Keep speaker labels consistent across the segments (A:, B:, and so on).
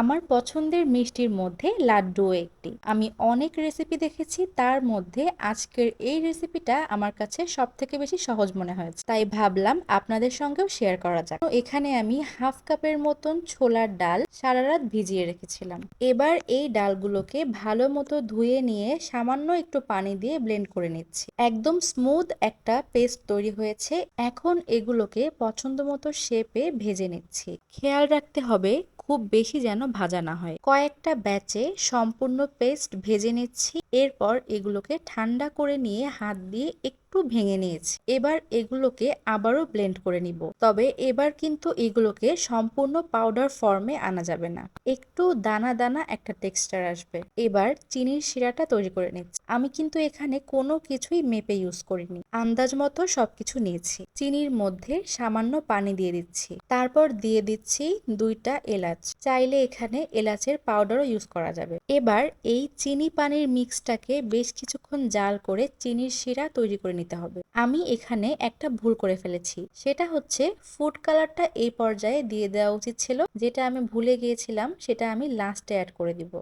A: আমার পছন্দের মিষ্টির মধ্যে লাড্ডুও একটি। আমি অনেক রেসিপি দেখেছি, তার মধ্যে আজকের এই রেসিপিটা আমার কাছে সবথেকে বেশি সহজ মনে হয়েছে। তাই ভাবলাম আপনাদের সঙ্গেও শেয়ার করা যাক। তো এখানে আমি হাফ কাপের মতন ছোলার ডাল সারা রাত ভিজিয়ে রেখেছিলাম। এবার এই ডালগুলোকে ভালো মতো ধুয়ে নিয়ে সামান্য একটু পানি দিয়ে ব্লেন্ড করে নিচ্ছি। একদম স্মুথ একটা পেস্ট তৈরি হয়েছে। এখন এগুলোকে পছন্দ মতো শেপে ভেজে নিচ্ছি। খেয়াল রাখতে হবে খুব বেশি যেন ভাজা না হয়। কয়েকটা ব্যাচে সম্পূর্ণ পেস্ট ভেজে নিচ্ছি। এরপর এগুলোকে ঠান্ডা করে নিয়ে হাত দিয়ে একটু ভেঙে নিয়েছি। এবার এগুলোকে আবারও ব্লেন্ড করে নিব। তবে এবার কিন্তু এগুলোকে সম্পূর্ণ পাউডার ফর্মে আনা যাবে না, একটু দানা দানা একটা টেক্সচার আসবে। এবার চিনির শিরাটা তৈরি করে নিচ্ছি। আমি কিন্তু এখানে কোনো কিছুই মেপে ইউজ করিনি, আন্দাজ মতো সবকিছু নিয়েছি। চিনির মধ্যে সামান্য পানি দিয়ে দিচ্ছি, তারপর দিয়ে দিচ্ছি 2টা এলাচ। চাইলে এখানে এলাচের পাউডারও ইউজ করা যাবে। এবার এই চিনি পানির মিক্সটাকে বেশ কিছুক্ষণ জাল করে চিনির শিরা তৈরি করে নিতে হবে। আমি এখানে একটা ভুল করে ফেলেছি, সেটা হচ্ছে ফুড কালারটা এই পর্যায়ে দিয়ে দেওয়া উচিত ছিল। যেটা আমি ভুলে গিয়েছিলাম, সেটা আমি লাস্টে অ্যাড করে দিব।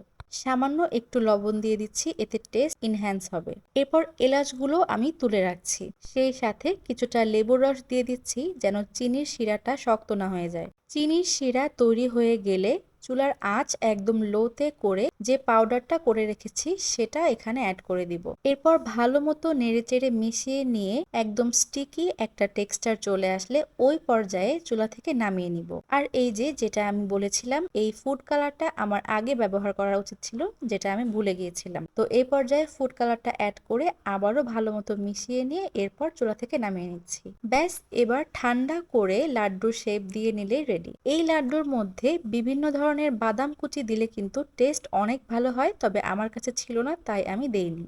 A: সামান্য একটু লবণ দিয়ে দিচ্ছি, এতে টেস্ট ইনহ্যান্স হবে। এরপর এলাচগুলো আমি তুলে রাখছি, সেই সাথে কিছুটা লেবুর রস দিয়ে দিচ্ছি যেন চিনির শিরাটা শক্ত না হয়ে যায়। চিনির শিরা তৈরি হয়ে গেলে চুলার আঁচ একদম লোতে করে যে পাউডারটা করে রেখেছি সেটা এখানে অ্যাড করে দিব। এরপর ভালো মতো নেড়েচেড়ে মিশিয়ে নিয়ে একদম স্টিকি একটা টেক্সচার চলে আসলে ওই পর্যায়ে চুলা থেকে নামিয়ে নিব। আর এই যে যেটা আমি বলেছিলাম, এই ফুড কালারটা আমার আগে ব্যবহার করা উচিত ছিল, যেটা আমি ভুলে গিয়েছিলাম। তো এই পর্যায়ে ফুড কালারটা অ্যাড করে আবারও ভালো মতো মিশিয়ে নিয়ে এরপর চুলা থেকে নামিয়ে নিচ্ছি। ব্যাস, এবার ঠান্ডা করে লাড্ডুর শেপ দিয়ে নিলে রেডি। এই লাড্ডুর মধ্যে বিভিন্ন ধরনের বাদাম কুচি দিলে কিন্তু টেস্ট অনেক ভালো হয়, তবে আমার কাছে ছিল না তাই আমি দেইনি।